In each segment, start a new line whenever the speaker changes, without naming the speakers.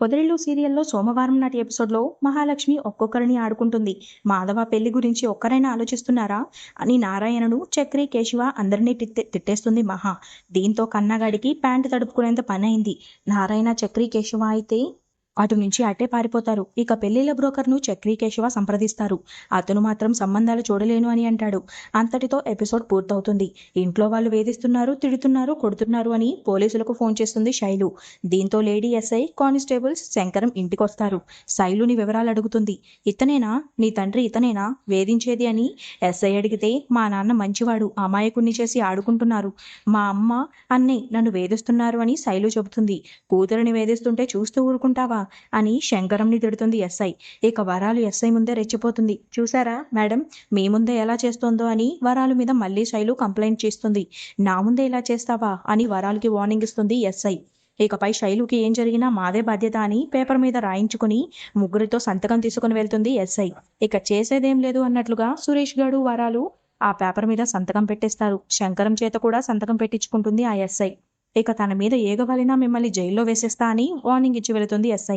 పొదరిల్లు సీరియల్లో సోమవారం నాటి ఎపిసోడ్లో మహాలక్ష్మి ఒక్కొక్కరిని ఆడుకుంటుంది. మాధవ పెళ్లి గురించి ఒక్కరైనా ఆలోచిస్తున్నారా అని నారాయణను, చక్రి, కేశవ అందరినీ తిట్టేస్తుంది మహా. దీంతో కన్నగాడికి ప్యాంటు తడుపుకునేంత పని అయింది. నారాయణ, చక్రి, కేశవ అయితే అటు నుంచి అట్టే పారిపోతారు. ఇక పెళ్లిళ్ల బ్రోకర్ను చక్రి, కేశవ సంప్రదిస్తారు. అతను మాత్రం సంబంధాలు చూడలేను అని అంటాడు. అంతటితో ఎపిసోడ్ పూర్తవుతుంది. ఇంట్లో వాళ్ళు వేధిస్తున్నారు, తిడుతున్నారు, కొడుతున్నారు అని పోలీసులకు ఫోన్ చేస్తుంది శైలు. దీంతో లేడీ ఎస్ఐ, కానిస్టేబుల్స్ శంకరం ఇంటికొస్తారు. శైలుని వివరాలు అడుగుతుంది. ఇతనేనా నీ తండ్రి, ఇతనేనా వేధించేది అని ఎస్ఐ అడిగితే, మా నాన్న మంచివాడు, అమాయకుణ్ణి చేసి ఆడుకుంటున్నారు, మా అమ్మ అన్నే నన్ను వేధిస్తున్నారు అని శైలు చెబుతుంది. కూతురిని వేధిస్తుంటే చూస్తూ ఊరుకుంటావా అని శంకరంని తిడుతుంది ఎస్ఐ. ఇక వరాలు ఎస్ఐ ముందే రెచ్చిపోతుంది. చూసారా మేడం, మీ ముందే ఎలా చేస్తోందో అని వరాలు మీద మళ్ళీ శైలు కంప్లైంట్ చేస్తుంది. నా ముందే ఇలా చేస్తావా అని వరాలకి వార్నింగ్ ఇస్తుంది ఎస్ఐ. ఇకపై శైలుకి ఏం జరిగినా మాదే బాధ్యత అని పేపర్ మీద రాయించుకుని ముగ్గురితో సంతకం తీసుకుని వెళ్తుంది ఎస్ఐ. ఇక చేసేదేం లేదు అన్నట్లుగా సురేష్ గారు, వరాలు ఆ పేపర్ మీద సంతకం పెట్టేస్తారు. శంకరం చేత కూడా సంతకం పెట్టించుకుంటుంది ఆ ఎస్ఐ. ఇక తన మీద ఏగవలినా మిమ్మల్ని జైల్లో వేసేస్తా అని వార్నింగ్ ఇచ్చి వెళుతుంది ఎస్ఐ.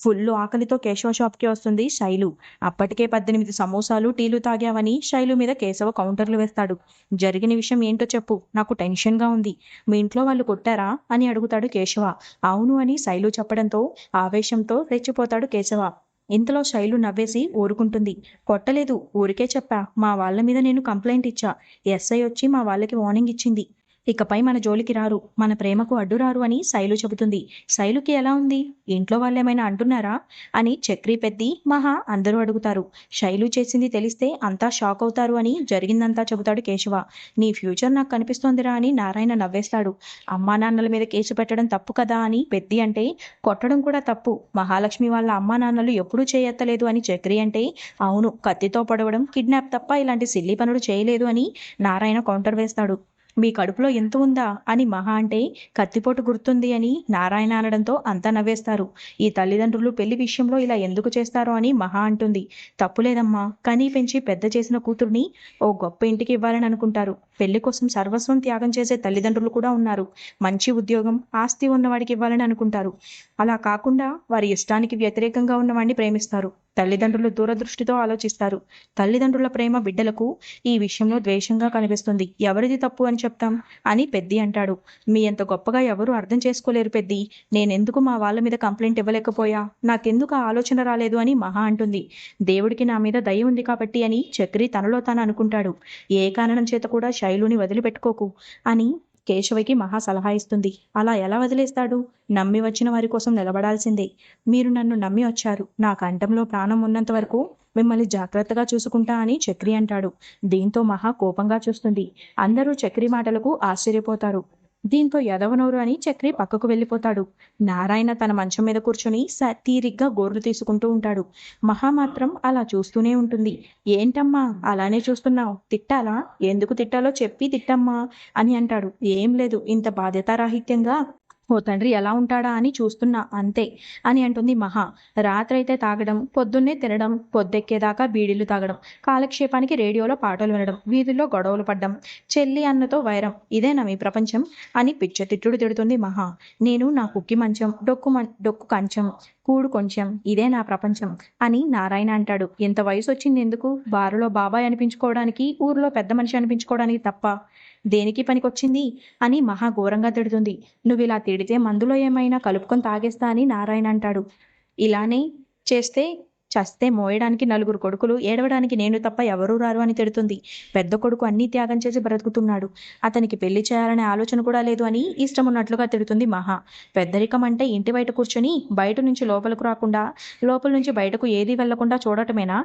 ఫుల్ ఆకలితో కేశవ షాప్కి వస్తుంది శైలు. అప్పటికే 18 సమోసాలు, టీలు తాగావని శైలు మీద కేశవ కౌంటర్లు వేస్తాడు. జరిగిన విషయం ఏంటో చెప్పు, నాకు టెన్షన్గా ఉంది. మీ ఇంట్లో వాళ్ళు కొట్టారా అని అడుగుతాడు కేశవ. అవును అని శైలు చెప్పడంతో ఆవేశంతో రెచ్చిపోతాడు కేశవ. ఇంతలో శైలు నవ్వేసి ఊరుకుంటుంది. కొట్టలేదు, ఊరికే చెప్పా. మా వాళ్ళ మీద నేను కంప్లైంట్ ఇచ్చా. ఎస్ఐ వచ్చి మా వాళ్ళకి వార్నింగ్ ఇచ్చింది. ఇకపై మన జోలికి రారు, మన ప్రేమకు అడ్డురారు అని శైలు చెబుతుంది. శైలుకి ఎలా ఉంది, ఇంట్లో వాళ్ళేమైనా అంటున్నారా అని చక్రి, పెద్ది, మహా అందరూ అడుగుతారు. శైలు చేసింది తెలిస్తే అంతా షాక్ అవుతారు అని జరిగిందంతా చెబుతాడు కేశవ. నీ ఫ్యూచర్ నాకు కనిపిస్తోందిరా అని నారాయణ నవ్వేస్తాడు. అమ్మా నాన్నల మీద కేసు పెట్టడం తప్పు కదా అని పెద్ది అంటే, కొట్టడం కూడా తప్పు, మహాలక్ష్మి వాళ్ళ అమ్మా నాన్నలు ఎప్పుడూ చేయెత్తలేదు అని చక్రి అంటే, అవును, కత్తితో పొడవడం, కిడ్నాప్ తప్ప ఇలాంటి సిల్లీ పనులు చేయలేదు అని నారాయణ కౌంటర్ వేస్తాడు. మీ కడుపులో ఎంత ఉందా అని మహా అంటే, కత్తిపోటు గుర్తుంది అని నారాయణ అనడంతో అంతా నవ్వేస్తారు. ఈ తల్లిదండ్రులు పెళ్లి విషయంలో ఇలా ఎందుకు చేస్తారో అని మహా అంటుంది. తప్పులేదమ్మా, కనీ పెంచి పెద్ద చేసిన కూతుర్ని ఓ గొప్ప ఇంటికి ఇవ్వాలని అనుకుంటారు. పెళ్లి కోసం సర్వస్వం త్యాగం చేసే తల్లిదండ్రులు కూడా ఉన్నారు. మంచి ఉద్యోగం, ఆస్తి ఉన్నవాడికి ఇవ్వాలని అనుకుంటారు. అలా కాకుండా వారి ఇష్టానికి వ్యతిరేకంగా ఉన్నవాడిని ప్రేమిస్తారు. తల్లిదండ్రులు దూరదృష్టితో ఆలోచిస్తారు. తల్లిదండ్రుల ప్రేమ బిడ్డలకు ఈ విషయంలో ద్వేషంగా కనిపిస్తుంది. ఎవరిది తప్పు అని చెప్తాం అని పెద్ది అంటాడు. మీ అంత గొప్పగా ఎవరు అర్థం చేసుకోలేరు పెద్ది. నేనెందుకు మా వాళ్ళ మీద కంప్లైంట్ ఇవ్వలేకపోయా, నాకెందుకు ఆ ఆలోచన రాలేదు అని మహా అంటుంది. దేవుడికి నా మీద దయ ఉంది కాబట్టి అని చక్రి తనలో తాను అనుకుంటాడు. ఏ కారణం చేత కూడా శైలుని వదిలిపెట్టుకోకు అని కేశవకి మహా సలహా ఇస్తుంది. అలా ఎలా వదిలేస్తాడు, నమ్మి వచ్చిన వారి కోసం నిలబడాల్సిందే. మీరు నన్ను నమ్మి వచ్చారు, నా కంఠంలో ప్రాణం ఉన్నంత వరకు మిమ్మల్ని జాగ్రత్తగా చూసుకుంటా అని చక్రి అంటాడు. దీంతో మహా కోపంగా చూస్తుంది. అందరూ చక్రి మాటలకు ఆశ్చర్యపోతారు. దీంతో ఎదవనోరు అని చక్రి పక్కకు వెళ్ళిపోతాడు. నారాయణ తన మంచం మీద కూర్చొని తీరిగ్గా గోర్లు తీసుకుంటూ ఉంటాడు. మహా మాత్రం అలా చూస్తూనే ఉంటుంది. ఏంటమ్మా అలానే చూస్తున్నావు, తిట్టాలా, ఎందుకు తిట్టాలో చెప్పి తిట్టమ్మా అని అంటాడు. ఏం లేదు, ఇంత బాధ్యతారాహిత్యంగా ఓ తండ్రి ఎలా ఉంటాడా అని చూస్తున్నా అంతే అని అంటుంది మహా. రాత్రైతే తాగడం, పొద్దున్నే తినడం, పొద్దెక్కేదాకా బీడీలు తాగడం, కాలక్షేపానికి రేడియోలో పాటలు వినడం, వీధుల్లో గొడవలు పడ్డం, చెల్లి అన్నతో వైరం, ఇదేనా మీ ప్రపంచం అని పిచ్చతిట్టుడు తిడుతుంది మహా. నేను నా కుక్కి మంచం, డొక్కు కంచం, కూడు కొంచెం, ఇదే నా ప్రపంచం అని నారాయణ అంటాడు. ఇంత వయసు వచ్చింది ఎందుకు, బారులో బాబాయ్ అనిపించుకోవడానికి, ఊర్లో పెద్ద మనిషి అనిపించుకోవడానికి తప్ప దేనికి పనికొచ్చింది అని మహా ఘోరంగా తిడుతుంది. నువ్వు ఇలా తిడితే మందులో ఏమైనా కలుపుకొని తాగేస్తా అని నారాయణ అంటాడు. ఇలానే చేస్తే చస్తే మోయడానికి 4 కొడుకులు, ఏడవడానికి నేను తప్ప ఎవరూ రారు అని తిడుతుంది. పెద్ద కొడుకు అన్నీ త్యాగం చేసి బ్రతుకుతున్నాడు, అతనికి పెళ్లి చేయాలనే ఆలోచన కూడా లేదు అని ఇష్టం ఉన్నట్లుగా తిడుతుంది మహా. పెద్దరికం అంటే ఇంటి బయట కూర్చొని బయట నుంచి లోపలకు రాకుండా, లోపల నుంచి బయటకు ఏదీ వెళ్లకుండా చూడటమేనా,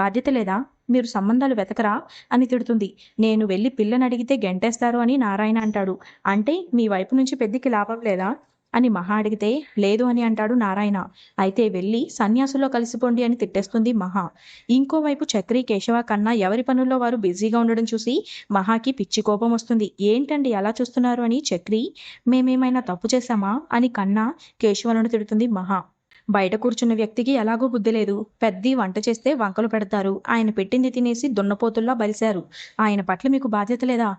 బాధ్యత లేదా, మీరు సంబంధాలు వెతకరా అని తిడుతుంది. నేను వెళ్ళి పిల్లని అడిగితే గెంటేస్తారు అని నారాయణ అంటాడు. అంటే మీ వైపు నుంచి పెద్దికి లాభం లేదా అని మహా అడిగితే లేదు అని అంటాడు నారాయణ. అయితే వెళ్ళి సన్యాసులో కలిసిపోండి అని తిట్టేస్తుంది మహా. ఇంకోవైపు చక్రి, కేశవ, కన్నా ఎవరి పనుల్లో వారు బిజీగా ఉండడం చూసి మహాకి పిచ్చి కోపం వస్తుంది. ఏంటండి అలా చూస్తున్నారు అని చక్రి, మేమేమైనా తప్పు చేశామా అని కన్నా కేశవలను తిడుతుంది మహా. బయట కూర్చున్న వ్యక్తికి ఎలాగో బుద్ధి లేదు. పెద్ది వంట చేస్తే వంకలు పెడతారు, ఆయన పెట్టింది తినేసి దున్నపోతుల్లా బలిశారు. ఆయన పట్ల మీకు బాధ్యత లేదా,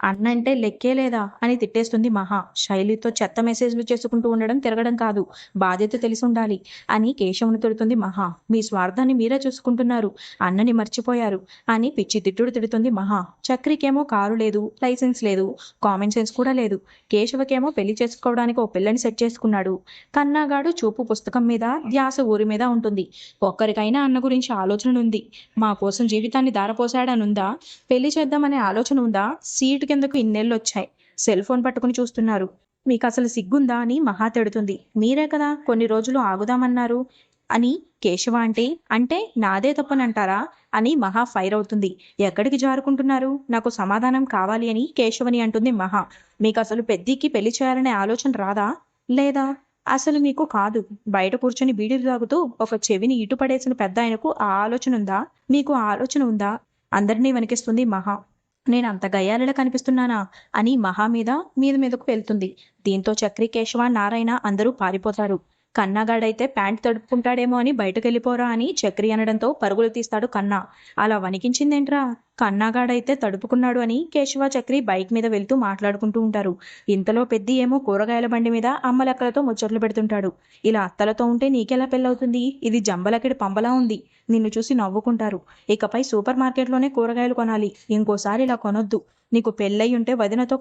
అన్నంటే లెక్కే లేదా అని తిట్టేస్తుంది మహా. శైలితో చెత్త మెసేజ్లు చేసుకుంటూ ఉండడం తిరగడం కాదు, బాధ్యత తెలిసి ఉండాలి అని కేశవుని తిడుతుంది మహా. మీ స్వార్థాన్ని మీరే చూసుకుంటున్నారు, అన్నని మర్చిపోయారు అని పిచ్చి తిట్టుడు తిడుతుంది మహా. చక్రికేమో కారు లేదు, లైసెన్స్ లేదు, కామన్ సెన్స్ కూడా లేదు. కేశవకేమో పెళ్లి చేసుకోవడానికి ఓ పిల్లని సెట్ చేసుకున్నాడు. కన్నాగాడు చూపు పుస్తకం మీద, ధ్యాస ఊరి మీద ఉంటుంది. ఒక్కరికైనా అన్న గురించి ఆలోచన ఉంది, మా కోసం జీవితాన్ని దారపోసాడనుందా, పెళ్లి చేద్దామనే ఆలోచన ఉందా? సీటు కిందకు ఇన్నేళ్ళు వచ్చాయి, సెల్ ఫోన్ పట్టుకుని చూస్తున్నారు. మీకు అసలు సిగ్గుందా అని మహా తిడుతుంది. మీరే కదా కొన్ని రోజులు ఆగుదామన్నారు అని కేశవ అంటే నాదే తప్పనంటారా అని మహా ఫైర్ అవుతుంది. ఎక్కడికి జారుకుంటున్నారు, నాకు సమాధానం కావాలి అని కేశవని అంటుంది మహా. మీకు అసలు పెద్దికి పెళ్లి చేయాలనే ఆలోచన రాదా? లేదా? అసలు మీకు కాదు, బయట కూర్చొని బీడీలు తాగుతూ ఒక చెవిని ఇటు పడేసిన పెద్ద ఆయనకు ఆ ఆలోచన ఉందా? మీకు ఆ ఆలోచన ఉందా? అందరినీ వణికిస్తుంది మహా. నేను అంత గయ్యాలిలా కనిపిస్తున్నానా అని మహా మీదకు వెళ్తుంది. దీంతో చక్రి, కేశవ, నారాయణ అందరూ పారిపోతారు. కన్నాగాడైతే ప్యాంట్ తడుపుకుంటాడేమో అని బయటకెళ్ళిపోరా అని చక్రి అనడంతో పరుగులు తీస్తాడు కన్నా. అలా వణికించిందేంట్రా? కన్నాగాడైతే తడుపుకున్నాడు అని కేశవ, చక్రి బైక్ మీద వెళ్తూ మాట్లాడుకుంటూ ఉంటారు. ఇంతలో పెద్ది ఏమో కూరగాయల బండి మీద అమ్మలక్కలతో ముచ్చట్లు పెడుతుంటాడు. ఇలా అత్తలతో ఉంటే నీకెలా పెళ్ళవుతుంది? ఇది జంబలకిడి పంబలా ఉంది, నిన్ను చూసి నవ్వుకుంటారు. ఇకపై సూపర్ మార్కెట్లోనే కూరగాయలు కొనాలి, ఇంకోసారి ఇలా కొనొద్దు. నీకు పెళ్ళయి ఉంటే వదినతో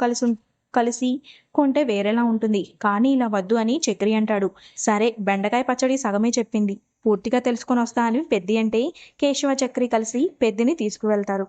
కలిసి కొంటే వేరేలా ఉంటుంది, కానీ ఇలా వద్దు అని చక్రి అంటాడు. సరే, బెండకాయ పచ్చడి సగమే చెప్పింది, పూర్తిగా తెలుసుకొని వస్తా అని పెద్ది అంటే కేశవ, చక్రి కలిసి పెద్దిని తీసుకువెళ్తారు.